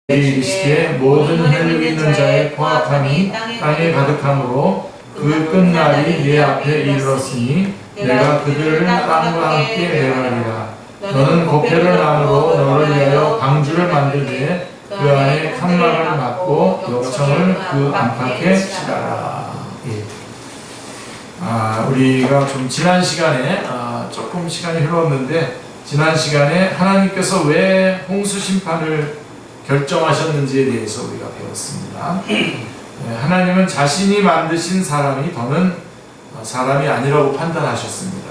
이르시되 모든 혈육 있는 자의 포악함이 땅에 가득함으로 그 끝날이 내 앞에 이르렀으니 내가 그들을 땅과 함께 멸하리라. 너는 고패를 나무로 너를 위하여 방주를 만들되 그 안에 칸막을 막고 역청을 그 안팎에 칠하라. 우리가 좀 지난 시간에 조금 시간이 흘렀는데 지난 시간에 하나님께서 왜 홍수 심판을 결정하셨는지에 대해서 우리가 배웠습니다. 하나님은 자신이 만드신 사람이 더는 사람이 아니라고 판단하셨습니다.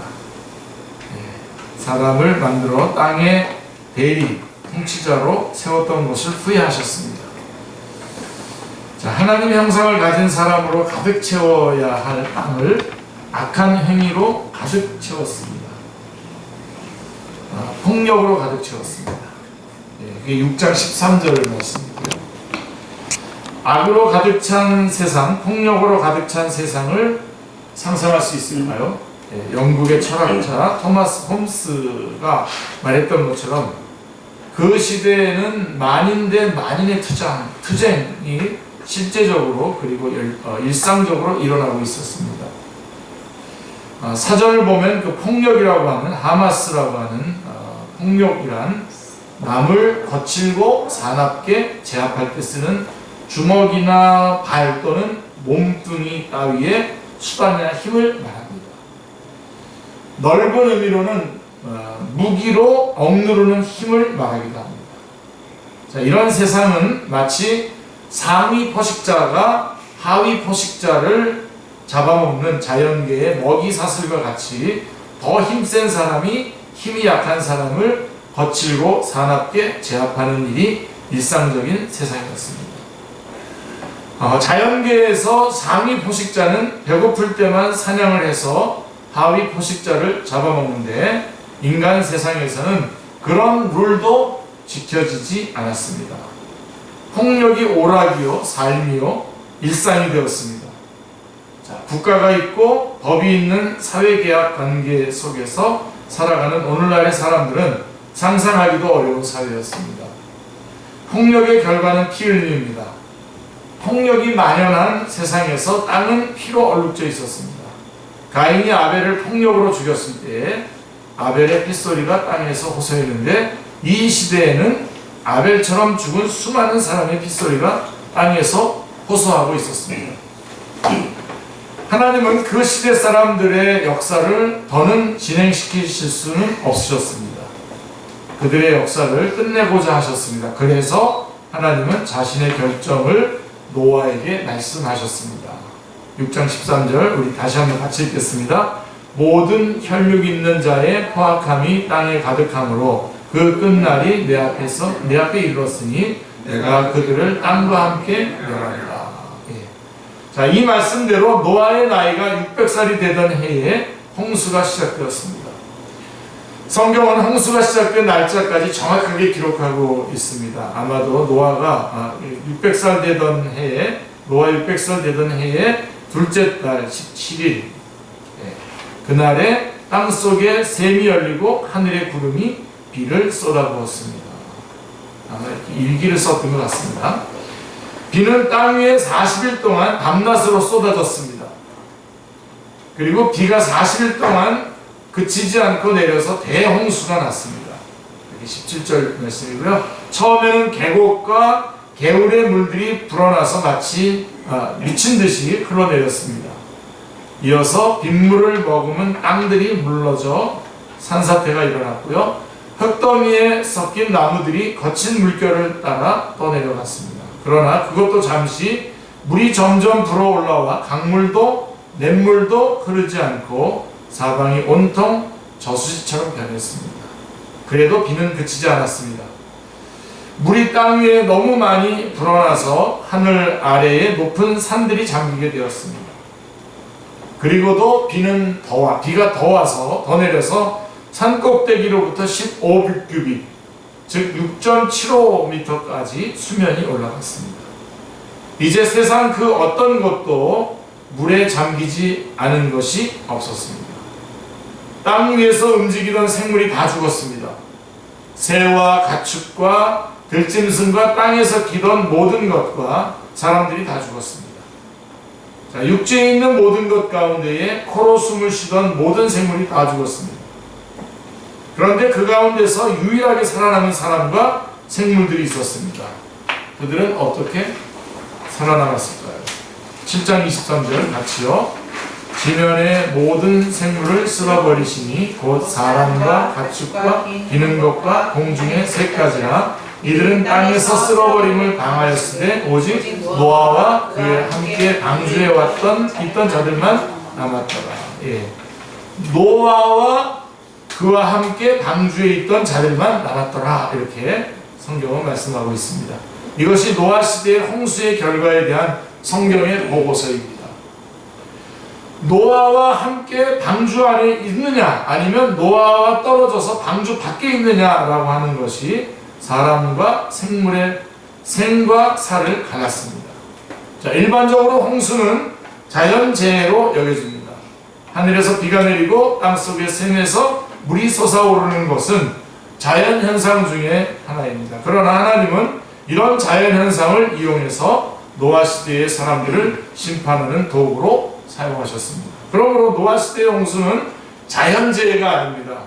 사람을 만들어 땅의 대리, 통치자로 세웠던 것을 후회하셨습니다. 하나님의 형상을 가진 사람으로 가득 채워야 할 땅을 악한 행위로 가득 채웠습니다. 폭력으로 가득 채웠습니다. 그게 6장 13절 말씀이고요. 악으로 가득 찬 세상, 폭력으로 가득 찬 세상을 상상할 수 있을까요? 영국의 철학자 토마스 홈스가 말했던 것처럼 그 시대에는 만인 대 만인의 투쟁이 실제적으로 그리고 일상적으로 일어나고 있었습니다. 사전을 보면 그 폭력이라고 하는 하마스라고 하는 폭력이란 남을 거칠고 사납게 제압할 때 쓰는 주먹이나 발 또는 몸뚱이 따위의 수단이나 힘을 말합니다. 넓은 의미로는 무기로 억누르는 힘을 말하기도 합니다. 이런 세상은 마치 상위 포식자가 하위 포식자를 잡아먹는 자연계의 먹이 사슬과 같이 더 힘센 사람이 힘이 약한 사람을 거칠고 사납게 제압하는 일이 일상적인 세상이었습니다. 자연계에서 상위 포식자는 배고플 때만 사냥을 해서 하위 포식자를 잡아먹는데 인간 세상에서는 그런 룰도 지켜지지 않았습니다. 폭력이 오락이요, 삶이요, 일상이 되었습니다. 국가가 있고 법이 있는 사회계약 관계 속에서 살아가는 오늘날의 사람들은 상상하기도 어려운 사회였습니다. 폭력의 결과는 피 흘림입니다. 폭력이 만연한 세상에서 땅은 피로 얼룩져 있었습니다. 가인이 아벨을 폭력으로 죽였을 때 아벨의 핏소리가 땅에서 호소했는데 이 시대에는 아벨처럼 죽은 수많은 사람의 핏소리가 땅에서 호소하고 있었습니다. 하나님은 그 시대 사람들의 역사를 더는 진행시키실 수는 없으셨습니다. 그들의 역사를 끝내고자 하셨습니다. 그래서 하나님은 자신의 결정을 노아에게 말씀하셨습니다. 6장 13절 우리 다시 한번 같이 읽겠습니다. 모든 혈육 있는 자의 포악함이 땅에 가득함으로 그 끝날이 내 앞에 이르렀으니 내가 그들을 땅과 함께 멸하리라. 이 말씀대로 노아의 나이가 600살이 되던 해에 홍수가 시작되었습니다. 성경은 홍수가 시작된 날짜까지 정확하게 기록하고 있습니다. 아마도 노아가 600살 되던 해에 둘째 달 17일 그날에 땅속에 샘이 열리고 하늘의 구름이 비를 쏟아부었습니다. 아마 이렇게 일기를 썼던 것 같습니다. 비는 땅 위에 40일 동안 밤낮으로 쏟아졌습니다. 그리고 비가 40일 동안 그치지 않고 내려서 대홍수가 났습니다. 여기 17절 말씀이고요. 처음에는 계곡과 개울의 물들이 불어나서 마치 미친 듯이 흘러내렸습니다. 이어서 빗물을 머금은 땅들이 물러져 산사태가 일어났고요. 흙더미에 섞인 나무들이 거친 물결을 따라 떠내려갔습니다. 그러나 그것도 잠시 물이 점점 불어올라와 강물도 냇물도 흐르지 않고 사방이 온통 저수지처럼 변했습니다. 그래도 비는 그치지 않았습니다. 물이 땅 위에 너무 많이 불어나서 하늘 아래에 높은 산들이 잠기게 되었습니다. 그리고도 비가 더 내려서 산 꼭대기로부터 15큐빅, 즉 6.75m까지 수면이 올라갔습니다. 이제 세상 그 어떤 것도 물에 잠기지 않은 것이 없었습니다. 땅 위에서 움직이던 생물이 다 죽었습니다. 새와 가축과 들짐승과 땅에서 기던 모든 것과 사람들이 다 죽었습니다. 자, 육지에 있는 모든 것 가운데에 코로 숨을 쉬던 모든 생물이 다 죽었습니다. 그런데 그 가운데서 유일하게 살아남은 사람과 생물들이 있었습니다. 그들은 어떻게 살아남았을까요? 7장 23절 같이요. 지면의 모든 생물을 쓸어버리시니 곧 사람과 가축과 기는 것과 공중의 새까지나 이들은 땅에서 쓸어버림을 당하였으되 오직 노아와 그에 함께 방주해 있던 자들만 남았더라. 예. 노아와 그와 함께 방주에 있던 자들만 남았더라. 이렇게 성경은 말씀하고 있습니다. 이것이 노아 시대의 홍수의 결과에 대한 성경의 보고서입니다. 노아와 함께 방주 안에 있느냐 아니면 노아와 떨어져서 방주 밖에 있느냐라고 하는 것이 사람과 생물의 생과 사를 갈랐습니다. 자, 일반적으로 홍수는 자연재해로 여겨집니다. 하늘에서 비가 내리고 땅속의 샘에서 물이 솟아오르는 것은 자연현상 중에 하나입니다. 그러나 하나님은 이런 자연현상을 이용해서 노아 시대의 사람들을 심판하는 도구로 사용하셨습니다. 그러므로 노아 시대의 홍수는 자연재해가 아닙니다.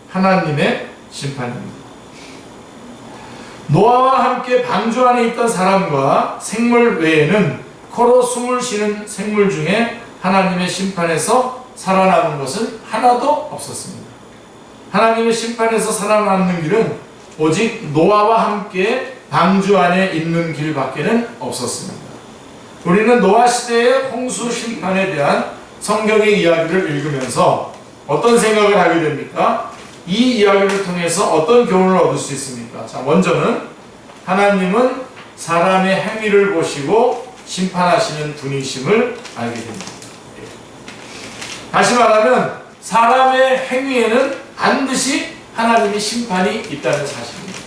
하나님의 심판입니다. 노아와 함께 방주 안에 있던 사람과 생물 외에는 코로 숨을 쉬는 생물 중에 하나님의 심판에서 살아남은 것은 하나도 없었습니다. 하나님의 심판에서 살아남는 길은 오직 노아와 함께 방주 안에 있는 길밖에는 없었습니다. 우리는 노아 시대의 홍수 심판에 대한 성경의 이야기를 읽으면서 어떤 생각을 하게 됩니까? 이 이야기를 통해서 어떤 교훈을 얻을 수 있습니까? 자, 먼저는 하나님은 사람의 행위를 보시고 심판하시는 분이심을 알게 됩니다. 다시 말하면 사람의 행위에는 반드시 하나님의 심판이 있다는 사실입니다.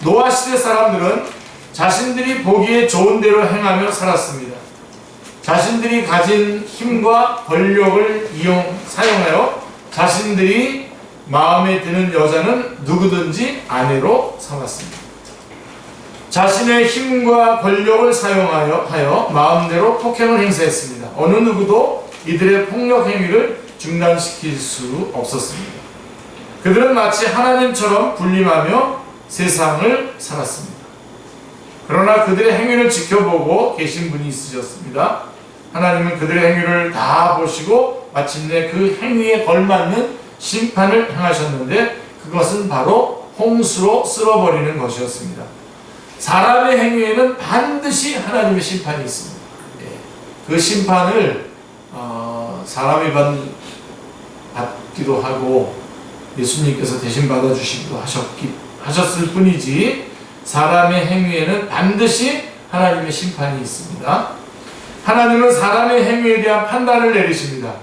노아 시대 사람들은 자신들이 보기에 좋은 대로 행하며 살았습니다. 자신들이 가진 힘과 권력을 사용하여 자신들이 마음에 드는 여자는 누구든지 아내로 삼았습니다. 자신의 힘과 권력을 사용하여 마음대로 폭행을 행사했습니다. 어느 누구도 이들의 폭력 행위를 중단시킬 수 없었습니다. 그들은 마치 하나님처럼 군림하며 세상을 살았습니다. 그러나 그들의 행위를 지켜보고 계신 분이 있으셨습니다. 하나님은 그들의 행위를 다 보시고 마침내 그 행위에 걸맞는 심판을 행하셨는데 그것은 바로 홍수로 쓸어버리는 것이었습니다. 사람의 행위에는 반드시 하나님의 심판이 있습니다. 그 심판을 사람이 받기도 하고 예수님께서 대신 받아주시기도 하셨을 뿐이지 사람의 행위에는 반드시 하나님의 심판이 있습니다. 하나님은 사람의 행위에 대한 판단을 내리십니다.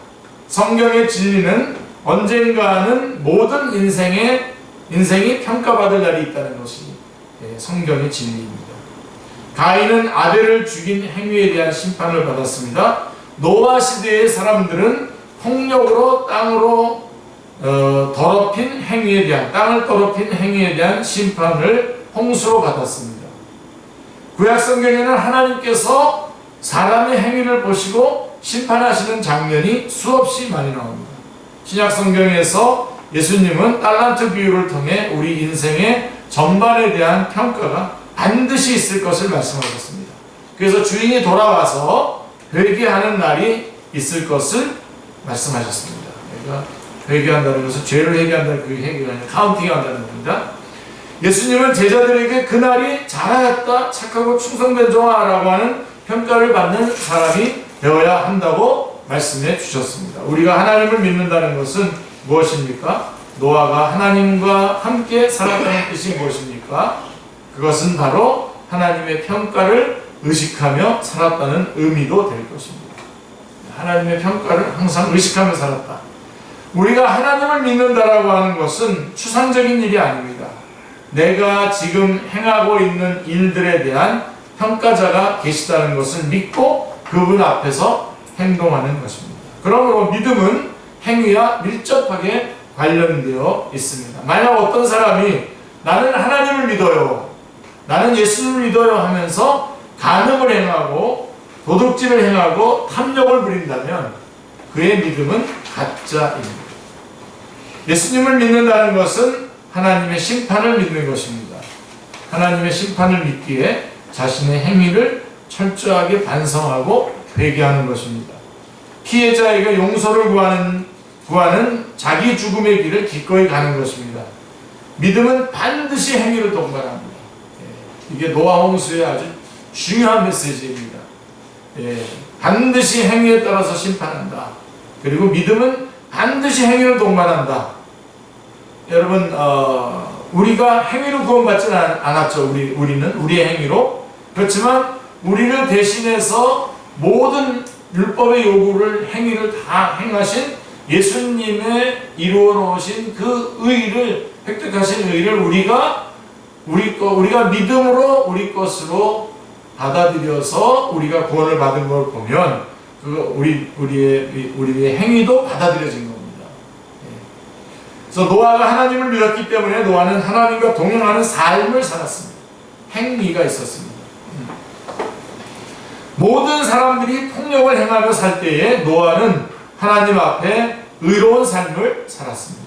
성경의 진리는 언젠가는 모든 인생이 평가받을 날이 있다는 것이 성경의 진리입니다. 가인은 아벨을 죽인 행위에 대한 심판을 받았습니다. 노아 시대의 사람들은 폭력으로 땅을 더럽힌 행위에 대한 심판을 홍수로 받았습니다. 구약 성경에는 하나님께서 사람의 행위를 보시고 심판하시는 장면이 수없이 많이 나옵니다. 신약 성경에서 예수님은 달란트 비유를 통해 우리 인생의 전반에 대한 평가가 반드시 있을 것을 말씀하셨습니다. 그래서 주인이 돌아와서 회개하는 날이 있을 것을 말씀하셨습니다. 그러니까 회개한다는 것은 죄를 회개한다는 그 회개가 아니라 카운팅한다는 겁니다. 예수님은 제자들에게 그날이 잘하였다, 착하고 충성된 종아라고 하는 평가를 받는 사람이 되어야 한다고 말씀해 주셨습니다. 우리가 하나님을 믿는다는 것은 무엇입니까? 노아가 하나님과 함께 살았다는 뜻이 무엇입니까? 그것은 바로 하나님의 평가를 의식하며 살았다는 의미도 될 것입니다. 하나님의 평가를 항상 의식하며 살았다. 우리가 하나님을 믿는다라고 하는 것은 추상적인 일이 아닙니다. 내가 지금 행하고 있는 일들에 대한 평가자가 계시다는 것을 믿고 그분 앞에서 행동하는 것입니다. 그러므로 믿음은 행위와 밀접하게 관련되어 있습니다. 만약 어떤 사람이 나는 하나님을 믿어요, 나는 예수님을 믿어요 하면서 간음을 행하고 도둑질을 행하고 탐욕을 부린다면 그의 믿음은 가짜입니다. 예수님을 믿는다는 것은 하나님의 심판을 믿는 것입니다. 하나님의 심판을 믿기에 자신의 행위를 철저하게 반성하고 회개하는 것입니다. 피해자에게 용서를 구하는 자기 죽음의 길을 기꺼이 가는 것입니다. 믿음은 반드시 행위를 동반합니다. 이게 노아 홍수의 아주 중요한 메시지입니다. 반드시 행위에 따라서 심판한다. 그리고 믿음은 반드시 행위를 동반한다. 여러분, 우리가 행위로 구원받지는 않았죠. 우리는 우리의 행위로. 그렇지만 우리를 대신해서 모든 율법의 요구를, 행위를 다 행하신 예수님의 이루어 놓으신 그 의를, 획득하신 의를 우리가 믿음으로 우리 것으로 받아들여서 우리가 구원을 받은 걸 보면 우리의 행위도 받아들여진 겁니다. 그래서 노아가 하나님을 믿었기 때문에 노아는 하나님과 동행하는 삶을 살았습니다. 행위가 있었습니다. 모든 사람들이 폭력을 행하며 살 때에 노아는 하나님 앞에 의로운 삶을 살았습니다.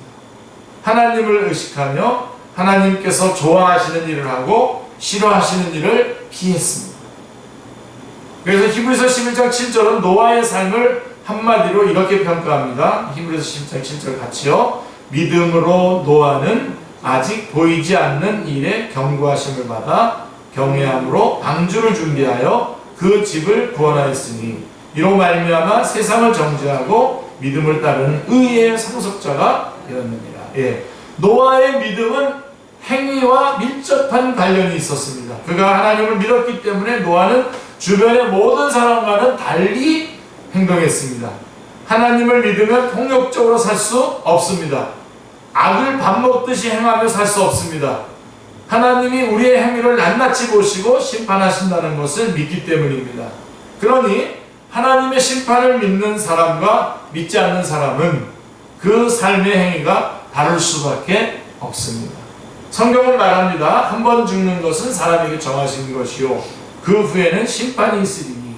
하나님을 의식하며 하나님께서 좋아하시는 일을 하고 싫어하시는 일을 피했습니다. 그래서 히브리서 11장 7절은 노아의 삶을 한마디로 이렇게 평가합니다. 히브리서 11장 7절 같이요. 믿음으로 노아는 아직 보이지 않는 일에 경고하심을 받아 경외함으로 방주를 준비하여 그 집을 구원하였으니 이로 말미암아 세상을 정죄하고 믿음을 따르는 의의 상속자가 되었느니라. 노아의 믿음은 행위와 밀접한 관련이 있었습니다. 그가 하나님을 믿었기 때문에 노아는 주변의 모든 사람과는 달리 행동했습니다. 하나님을 믿으면 폭력적으로 살 수 없습니다. 악을 밥 먹듯이 행하며 살 수 없습니다. 하나님이 우리의 행위를 낱낱이 보시고 심판하신다는 것을 믿기 때문입니다. 그러니 하나님의 심판을 믿는 사람과 믿지 않는 사람은 그 삶의 행위가 다를 수밖에 없습니다. 성경은 말합니다. 한 번 죽는 것은 사람에게 정하신 것이요 그 후에는 심판이 있으리니.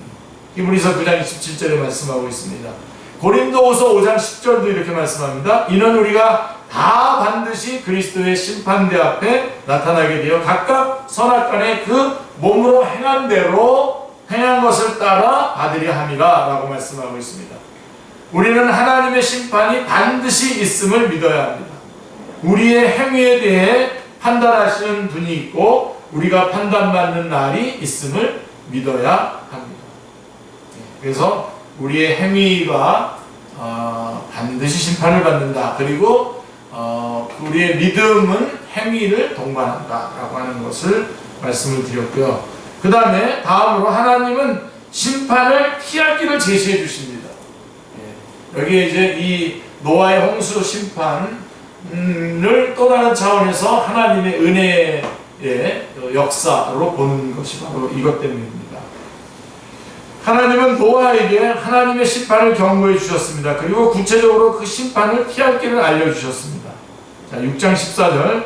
히브리서 9장 27절에 말씀하고 있습니다. 고린도후서 5장 10절도 이렇게 말씀합니다. 이는 우리가 다 반드시 그리스도의 심판대 앞에 나타나게 되어 각각 선악간에 그 몸으로 행한 대로 행한 것을 따라 받으려 함이라 라고 말씀하고 있습니다. 우리는 하나님의 심판이 반드시 있음을 믿어야 합니다. 우리의 행위에 대해 판단하시는 분이 있고 우리가 판단받는 날이 있음을 믿어야 합니다. 그래서 우리의 행위가 반드시 심판을 받는다. 그리고 우리의 믿음은 행위를 동반한다 라고 하는 것을 말씀을 드렸고요. 그 다음에 다음으로 하나님은 심판을 피할 길을 제시해 주십니다. 여기에 이제 이 노아의 홍수 심판을 또 다른 차원에서 하나님의 은혜의 역사로 보는 것이 바로 이것 때문입니다. 하나님은 노아에게 하나님의 심판을 경고해 주셨습니다. 그리고 구체적으로 그 심판을 피할 길을 알려주셨습니다. 자, 6장 14절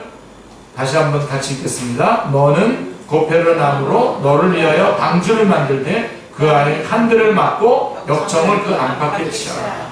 다시 한번 같이 읽겠습니다. 너는 고페르 나무로 너를 위하여 방주를 만들되 그 안에 칸들을 막고 역청을 그 안팎에 치어라.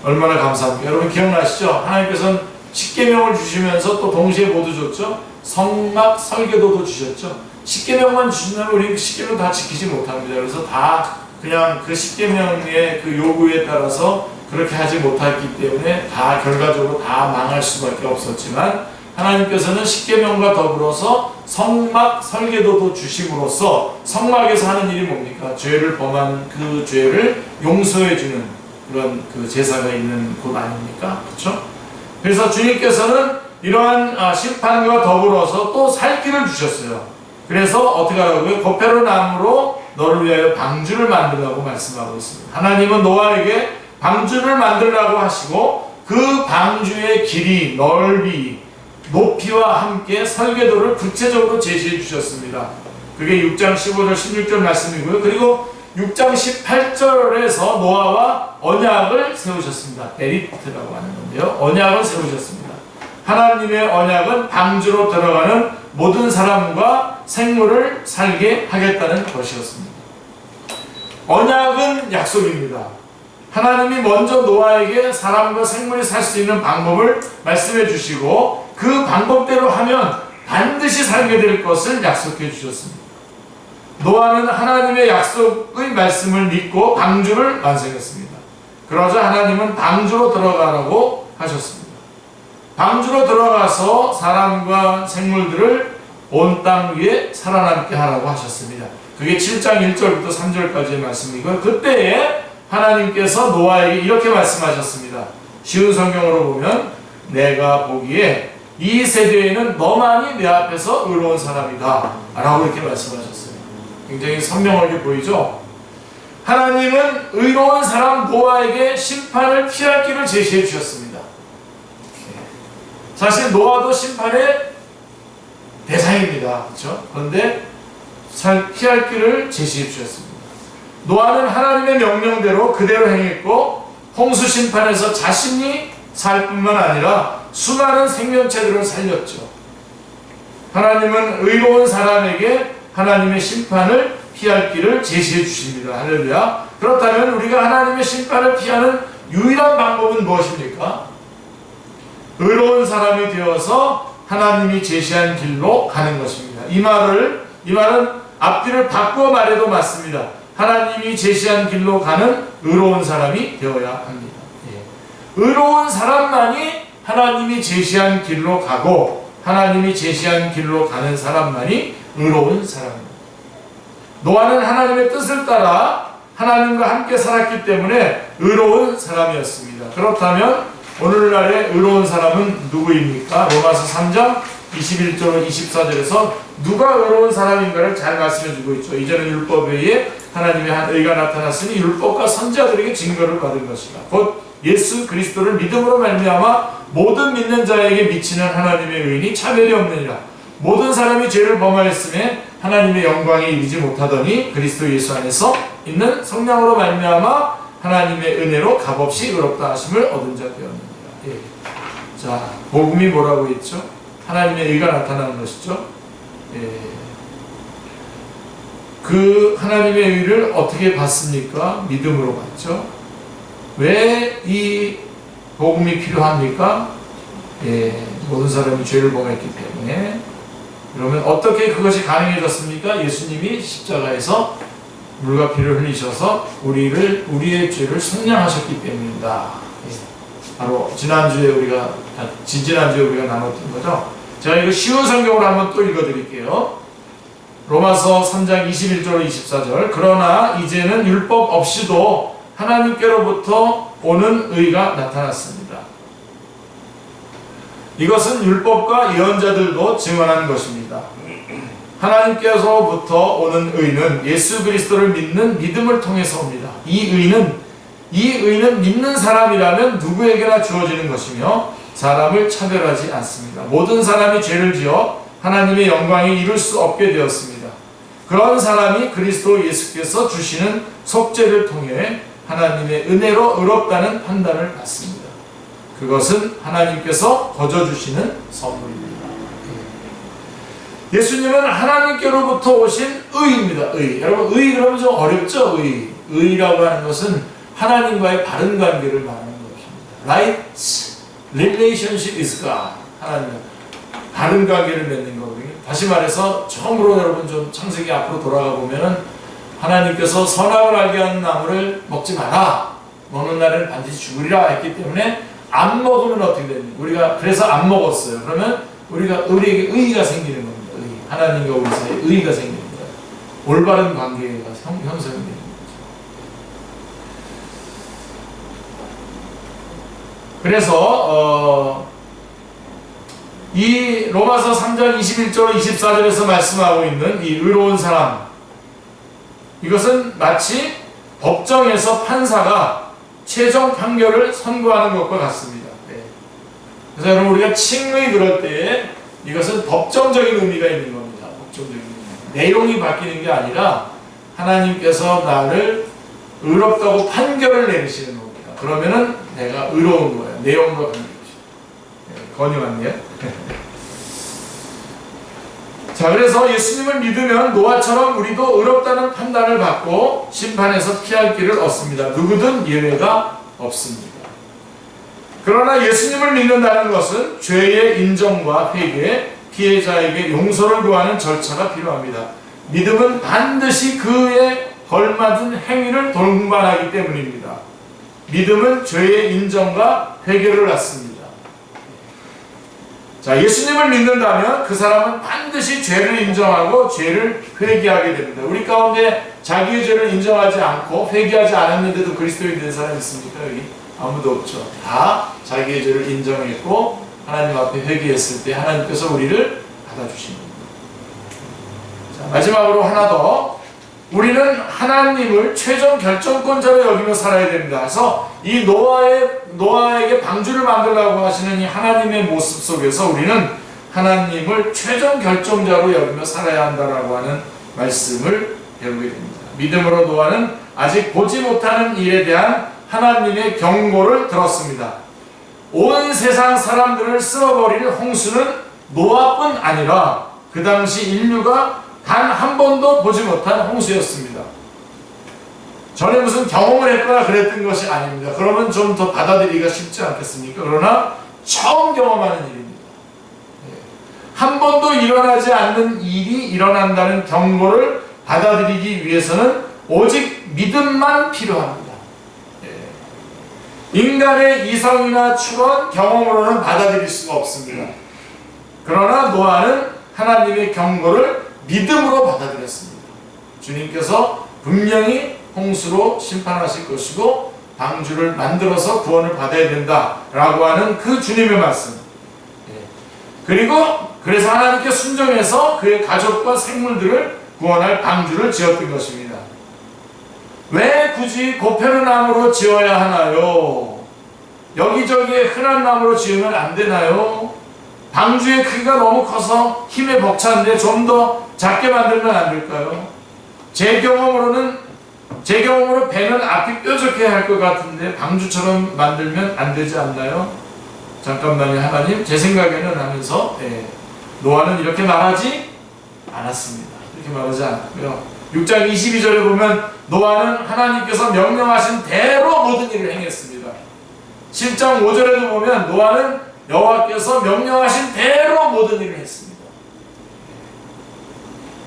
얼마나 감사합니까? 여러분 기억나시죠? 하나님께서는 십계명을 주시면서 또 동시에 모두 줬죠? 성막 설계도도 주셨죠? 십계명만 주시면 우리 그 십계명 다 지키지 못합니다. 그래서 다 그냥 그 십계명의 그 요구에 따라서 그렇게 하지 못했기 때문에 다 결과적으로 다 망할 수밖에 없었지만 하나님께서는 십계명과 더불어서 성막 설계도도 주심으로써 성막에서 하는 일이 뭡니까? 죄를 범한 그 죄를 용서해 주는 그런 그 제사가 있는 곳 아닙니까? 그렇죠? 그래서 주님께서는 이러한 심판과 더불어서 또 살 길을 주셨어요. 그래서 어떻게 하라고요? 고페르 나무로 너를 위하여 방주를 만들라고 말씀하고 있습니다. 하나님은 노아에게 방주를 만들라고 하시고 그 방주의 길이, 넓이, 높이와 함께 설계도를 구체적으로 제시해 주셨습니다. 그게 6장 15절 16절 말씀이고요. 그리고 6장 18절에서 노아와 언약을 세우셨습니다. 베리트라고 하는 건데요. 언약을 세우셨습니다. 하나님의 언약은 방주로 들어가는 모든 사람과 생물을 살게 하겠다는 것이었습니다. 언약은 약속입니다. 하나님이 먼저 노아에게 사람과 생물이 살 수 있는 방법을 말씀해 주시고 그 방법대로 하면 반드시 살게 될 것을 약속해 주셨습니다. 노아는 하나님의 약속의 말씀을 믿고 방주를 완성했습니다. 그러자 하나님은 방주로 들어가라고 하셨습니다. 방주로 들어가서 사람과 생물들을 온 땅 위에 살아남게 하라고 하셨습니다. 그게 7장 1절부터 3절까지의 말씀이고요. 그때에 하나님께서 노아에게 이렇게 말씀하셨습니다. 쉬운 성경으로 보면 내가 보기에 이 세대에는 너만이 내 앞에서 의로운 사람이다 라고 이렇게 말씀하셨어요. 굉장히 선명하게 보이죠? 하나님은 의로운 사람 노아에게 심판을 피할 길을 제시해 주셨습니다. 사실 노아도 심판의 대상입니다. 그렇죠? 그런데 피할 길을 제시해 주셨습니다. 노아는 하나님의 명령대로 그대로 행했고 홍수 심판에서 자신이 살 뿐만 아니라 수많은 생명체들을 살렸죠. 하나님은 의로운 사람에게 하나님의 심판을 피할 길을 제시해 주십니다. 할렐루야. 그렇다면 우리가 하나님의 심판을 피하는 유일한 방법은 무엇입니까? 의로운 사람이 되어서 하나님이 제시한 길로 가는 것입니다. 이 말은 앞뒤를 바꾸어 말해도 맞습니다. 하나님이 제시한 길로 가는 의로운 사람이 되어야 합니다. 의로운 사람만이 하나님이 제시한 길로 가고 하나님이 제시한 길로 가는 사람만이 의로운 사람입니다. 노아는 하나님의 뜻을 따라 하나님과 함께 살았기 때문에 의로운 사람이었습니다. 그렇다면 오늘날의 의로운 사람은 누구입니까? 로마서 3장 21절 24절에서 누가 의로운 사람인가를 잘 말씀해주고 있죠. 이제는 율법 외에 하나님의 한 의가 나타났으니 율법과 선지자들에게 증거를 받은 것이다. 곧 예수 그리스도를 믿음으로 말미암아 모든 믿는 자에게 미치는 하나님의 의인이 차별이 없느니라. 모든 사람이 죄를 범하였음에 하나님의 영광에 이르지 못하더니 그리스도 예수 안에서 있는 성령으로 말미암아 하나님의 은혜로 값없이 의롭다 하심을 얻은 자 되었느니라. 자, 복음이 뭐라고 했죠? 하나님의 의가 나타나는 것이죠. 그 하나님의 의를 어떻게 받습니까? 믿음으로 받죠. 왜 이 복음이 필요합니까? 모든 사람이 죄를 범했기 때문에. 그러면 어떻게 그것이 가능해졌습니까? 예수님이 십자가에서 물과 피를 흘리셔서 우리의 죄를 속량하셨기 때문이다. 바로 지지난주에 우리가 나눴던 거죠. 제가 이거 쉬운 성경으로 한번 또 읽어드릴게요. 로마서 3장 21절 24절. 그러나 이제는 율법 없이도 하나님께로부터 오는 의가 나타났습니다. 이것은 율법과 예언자들도 증언한 것입니다. 하나님께서부터 오는 의는 예수 그리스도를 믿는 믿음을 통해서 옵니다. 이 의는 믿는 사람이라면 누구에게나 주어지는 것이며 사람을 차별하지 않습니다. 모든 사람이 죄를 지어 하나님의 영광에 이룰 수 없게 되었습니다. 그런 사람이 그리스도 예수께서 주시는 속죄를 통해 하나님의 은혜로 의롭다는 판단을 받습니다. 그것은 하나님께서 거저 주시는 선물입니다. 예수님은 하나님께로부터 오신 의입니다. 의. 여러분, 의 그러면 좀 어렵죠? 의라고 하는 것은 하나님과의 바른 관계를 말하는 것입니다. Right relationship is God. 하나님과 바른 관계를 맺는 거거든요. 다시 말해서 처음으로 여러분 좀 창세기 앞으로 돌아가 보면은 하나님께서 선악을 알게 하는 나무를 먹지 마라. 먹는 날에는 반드시 죽으리라 했기 때문에 안 먹으면 어떻게 됩니까? 우리가 그래서 안 먹었어요. 그러면 우리에게 의의가 생기는 겁니다. 하나님과 우리 사이에 의의가 생기는 거예요. 올바른 관계가 형성되는 거죠. 그래서 이 로마서 3장 21절 24절에서 말씀하고 있는 이 의로운 사람, 이것은 마치 법정에서 판사가 최종 판결을 선고하는 것과 같습니다. 그래서 여러분, 우리가 칭의 그럴 때에 이것은 법정적인 의미가 있는 겁니다. 법정적인 의미. 내용이 바뀌는 게 아니라 하나님께서 나를 의롭다고 판결을 내리시는 겁니다. 그러면은 내가 의로운 거예요. 내용과 관계없이. 건이 왔네요. 자, 그래서 예수님을 믿으면 노아처럼 우리도 의롭다는 판단을 받고 심판에서 피할 길을 얻습니다. 누구든 예외가 없습니다. 그러나 예수님을 믿는다는 것은 죄의 인정과 회개, 피해자에게 용서를 구하는 절차가 필요합니다. 믿음은 반드시 그에 걸맞은 행위를 동반하기 때문입니다. 믿음은 죄의 인정과 회개를 낳습니다. 자, 예수님을 믿는다면 그 사람은 반드시 죄를 인정하고 죄를 회개하게 됩니다. 우리 가운데 자기의 죄를 인정하지 않고 회개하지 않았는데도 그리스도인이 된 사람이 있습니까? 여기 아무도 없죠. 다 자기의 죄를 인정했고 하나님 앞에 회개했을 때 하나님께서 우리를 받아주십니다. 자, 마지막으로 하나 더, 우리는 하나님을 최종 결정권자로 여기며 살아야 됩니다. 그래서 이 노아에게 방주를 만들라고 하시는 이 하나님의 모습 속에서 우리는 하나님을 최종 결정자로 여기며 살아야 한다라고 하는 말씀을 배우게 됩니다. 믿음으로 노아는 아직 보지 못하는 일에 대한 하나님의 경고를 들었습니다. 온 세상 사람들을 쓸어버릴 홍수는 노아뿐 아니라 그 당시 인류가 단 한 번도 보지 못한 홍수였습니다. 전에 무슨 경험을 했거나 그랬던 것이 아닙니다. 그러면 좀 더 받아들이기가 쉽지 않겠습니까? 그러나 처음 경험하는 일입니다. 한 번도 일어나지 않는 일이 일어난다는 경고를 받아들이기 위해서는 오직 믿음만 필요합니다. 인간의 이성이나 추론, 경험으로는 받아들일 수가 없습니다. 그러나 노아는 하나님의 경고를 믿음으로 받아들였습니다. 주님께서 분명히 홍수로 심판하실 것이고 방주를 만들어서 구원을 받아야 된다라고 하는 그 주님의 말씀. 그리고 그래서 하나님께 순종해서 그의 가족과 생물들을 구원할 방주를 지었던 것입니다. 왜 굳이 고페르 나무로 지어야 하나요? 여기저기에 흔한 나무로 지으면 안 되나요? 방주의 크기가 너무 커서 힘에 벅찬데 좀 더 작게 만들면 안 될까요? 제 경험으로 배는 앞이 뾰족해야 할 것 같은데 방주처럼 만들면 안 되지 않나요? 잠깐만요, 하나님. 제 생각에는 하면서 노아는 이렇게 말하지 않았습니다. 이렇게 말하지 않았고요. 6장 22절에 보면 노아는 하나님께서 명령하신 대로 모든 일을 행했습니다. 7장 5절에도 보면 노아는 여호와께서 명령하신 대로 모든 일을 했습니다.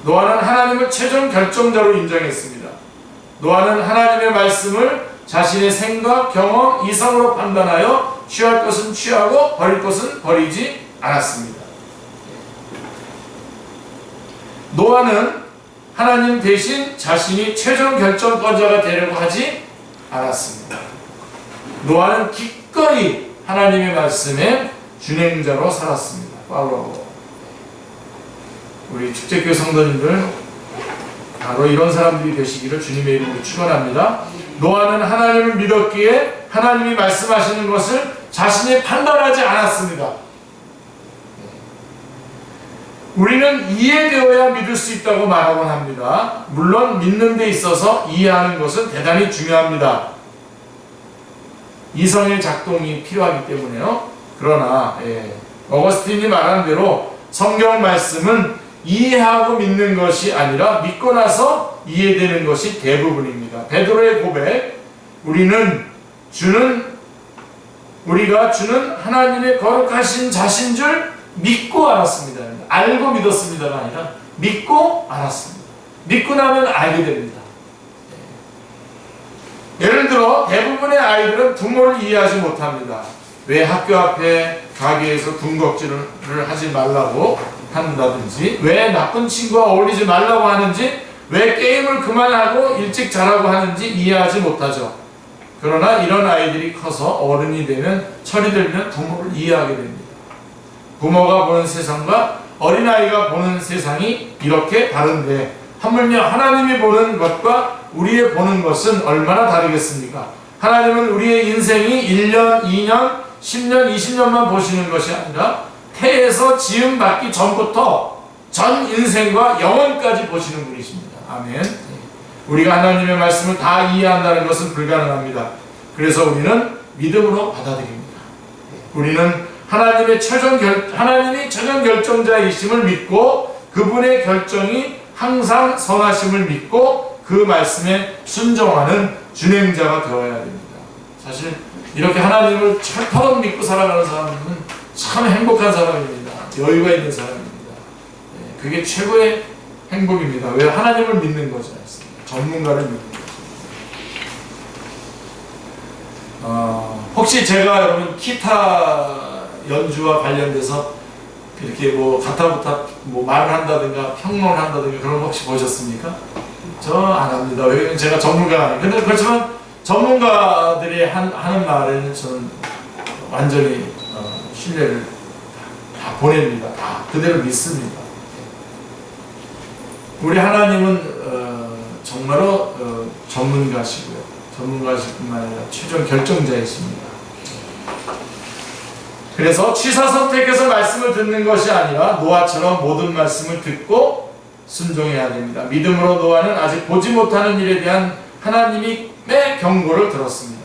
노아는 하나님을 최종 결정자로 인정했습니다. 노아는 하나님의 말씀을 자신의 생각, 경험, 이성으로 판단하여 취할 것은 취하고 버릴 것은 버리지 않았습니다. 노아는 하나님 대신 자신이 최종 결정권자가 되려고 하지 않았습니다. 노아는 기꺼이 하나님의 말씀의 준행자로 살았습니다. 팔로워. 우리 축제교회 성도님들 바로 이런 사람들이 되시기를 주님의 이름으로 축원합니다. 노아는 하나님을 믿었기에 하나님이 말씀하시는 것을 자신이 판단하지 않았습니다. 우리는 이해되어야 믿을 수 있다고 말하곤 합니다. 물론 믿는 데 있어서 이해하는 것은 대단히 중요합니다. 이성의 작동이 필요하기 때문에요. 그러나 어거스틴이 말한 대로 성경 말씀은 이해하고 믿는 것이 아니라 믿고 나서 이해되는 것이 대부분입니다. 베드로의 고백, 우리가 주는 하나님의 거룩하신 자신 줄 믿고 알았습니다. 알고 믿었습니다가 아니라 믿고 알았습니다. 믿고 나면 알게 됩니다. 예를 들어 대부분의 아이들은 부모를 이해하지 못합니다. 왜 학교 앞에 가게에서 군것질을 하지 말라고 한다든지, 왜 나쁜 친구와 어울리지 말라고 하는지, 왜 게임을 그만하고 일찍 자라고 하는지 이해하지 못하죠. 그러나 이런 아이들이 커서 어른이 되면, 철이 들면 부모를 이해하게 됩니다. 부모가 보는 세상과 어린아이가 보는 세상이 이렇게 다른데 하물며 하나님이 보는 것과 우리의 보는 것은 얼마나 다르겠습니까? 하나님은 우리의 인생이 1년, 2년, 10년, 20년만 보시는 것이 아니라 태에서 지음받기 전부터 전 인생과 영원까지 보시는 분이십니다. 아멘. 우리가 하나님의 말씀을 다 이해한다는 것은 불가능합니다. 그래서 우리는 믿음으로 받아들입니다. 우리는 하나님이 최종 결정자이심을 믿고 그분의 결정이 항상 선하심을 믿고 그 말씀에 순종하는 준행자가 되어야 됩니다. 사실 이렇게 하나님을 철저히 믿고 살아가는 사람은 참 행복한 사람입니다. 여유가 있는 사람입니다. 그게 최고의 행복입니다. 왜? 하나님을 믿는 거지 않습니까? 전문가를 믿는 거죠. 혹시 제가 여러분 기타 연주와 관련돼서 이렇게 뭐 가타부타 뭐 말을 한다든가 평론을 한다든가 그런 거 혹시 보셨습니까? 저 안 합니다. 왜냐면 제가 전문가가 아니에요. 근데 그렇지만 전문가들이 하는 말에는 저는 완전히 신뢰를 다 보냅니다. 다 그대로 믿습니다. 우리 하나님은 정말로 전문가시고요. 전문가실 뿐만 아니라 최종 결정자이십니다. 그래서 취사 선택해서 말씀을 듣는 것이 아니라 노아처럼 모든 말씀을 듣고 순종해야 됩니다. 믿음으로 노아는 아직 보지 못하는 일에 대한 하나님의 경고를 들었습니다.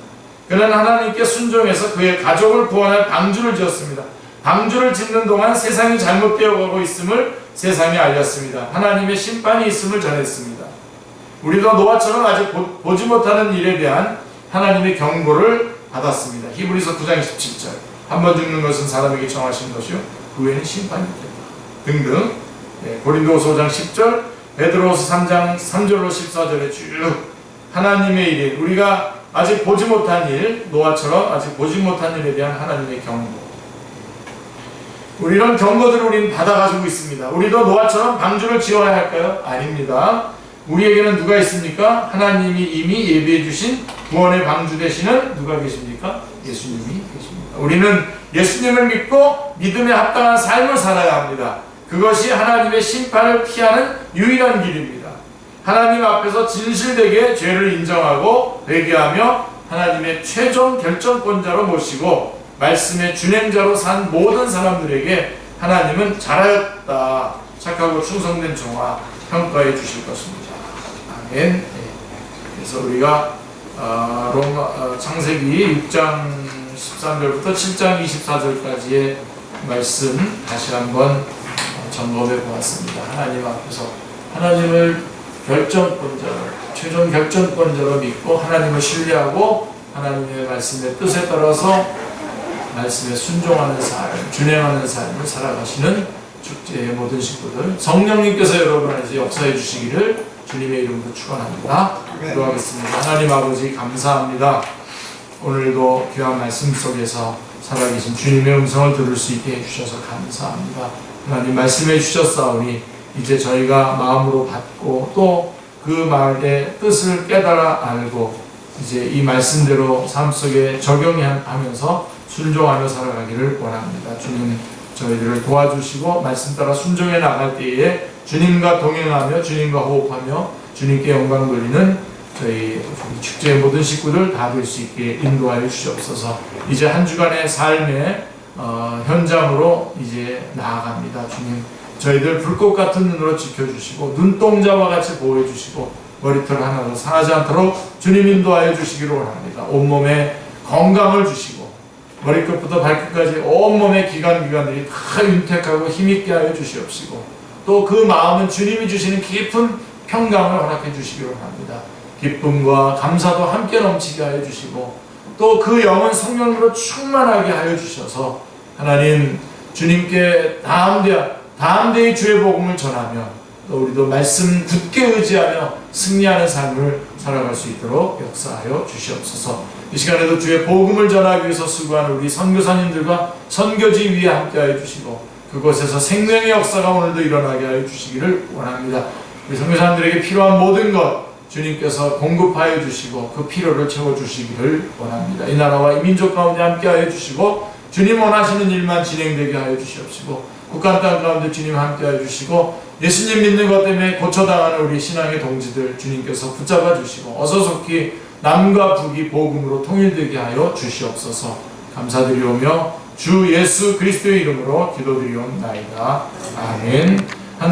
그는 하나님께 순종해서 그의 가족을 구원할 방주를 지었습니다. 방주를 짓는 동안 세상이 잘못되어 가고 있음을 세상에 알렸습니다. 하나님의 심판이 있음을 전했습니다. 우리도 노아처럼 아직 보지 못하는 일에 대한 하나님의 경고를 받았습니다. 히브리서 9장 17절 한 번 죽는 것은 사람에게 정하신 것이요 그 외에는 심판이 있다 등등. 고린도후서 5장 10절 베드로후서 3장 3절로 14절에 쭉 하나님의 일, 우리가 아직 보지 못한 일, 노아처럼 아직 보지 못한 일에 대한 하나님의 경고. 이런 경고들을 우리는 받아가지고 있습니다. 우리도 노아처럼 방주를 지어야 할까요? 아닙니다. 우리에게는 누가 있습니까? 하나님이 이미 예비해 주신 구원의 방주 되시는 누가 계십니까? 예수님이 계십니다. 우리는 예수님을 믿고 믿음에 합당한 삶을 살아야 합니다. 그것이 하나님의 심판을 피하는 유일한 길입니다. 하나님 앞에서 진실되게 죄를 인정하고 회개하며 하나님의 최종 결정권자로 모시고 말씀의 준행자로 산 모든 사람들에게 하나님은 잘하였다, 착하고 충성된 종아 평가해 주실 것입니다. 아멘. 그래서 우리가 창세기 6장 13절부터 7장 24절까지의 말씀 다시 한번 점검해 보았습니다. 하나님 앞에서 하나님을 결정권자로, 최종 결정권자로 믿고 하나님을 신뢰하고 하나님의 말씀의 뜻에 따라서 말씀에 순종하는 삶, 준행하는 삶을 살아가시는 축제의 모든 식구들, 성령님께서 여러분 안에서 역사해 주시기를 주님의 이름으로 축원합니다. 기도하겠습니다. 하나님 아버지 감사합니다. 오늘도 귀한 말씀 속에서 살아계신 주님의 음성을 들을 수 있게 해주셔서 감사합니다. 하나님 말씀해 주셨사오니 이제 저희가 마음으로 받고 또 그 말의 뜻을 깨달아 알고 이제 이 말씀대로 삶 속에 적용하면서 순종하며 살아가기를 원합니다. 주님 저희들을 도와주시고 말씀 따라 순종해 나갈 때에 주님과 동행하며 주님과 호흡하며 주님께 영광 돌리는 저희 축제의 모든 식구들 다 될 수 있게 인도하여 주시옵소서. 이제 한 주간의 삶의 현장으로 이제 나아갑니다. 주님 저희들 불꽃 같은 눈으로 지켜주시고 눈동자와 같이 보호해 주시고 머리털 하나도 상하지 않도록 주님 인도하여 주시기를 원합니다. 온몸에 건강을 주시고 머리끝부터 발끝까지 온몸의 기관들이 다 윤택하고 힘있게 하여 주시옵시고 또 그 마음은 주님이 주시는 깊은 평강을 허락해 주시기를 원합니다. 기쁨과 감사도 함께 넘치게 하여 주시고 또 그 영은 성령으로 충만하게 하여 주셔서 하나님 주님께 다음대의 주의 복음을 전하며 또 우리도 말씀 굳게 의지하며 승리하는 삶을 살아갈 수 있도록 역사하여 주시옵소서. 이 시간에도 주의 복음을 전하기 위해서 수고하는 우리 선교사님들과 선교지 위에 함께하여 주시고 그곳에서 생명의 역사가 오늘도 일어나게 하여 주시기를 원합니다. 우리 선교사님들에게 필요한 모든 것 주님께서 공급하여 주시고 그 필요를 채워주시기를 원합니다. 이 나라와 이 민족 가운데 함께하여 주시고 주님 원하시는 일만 진행되게 하여 주시옵시고 국가 땅 가운데 주님 함께하여 주시고 예수님 믿는 것 때문에 고쳐당하는 우리 신앙의 동지들 주님께서 붙잡아 주시고 어서 속히 남과 북이 복음으로 통일되게 하여 주시옵소서. 감사드리오며 주 예수 그리스도의 이름으로 기도드리옵나이다. 아멘.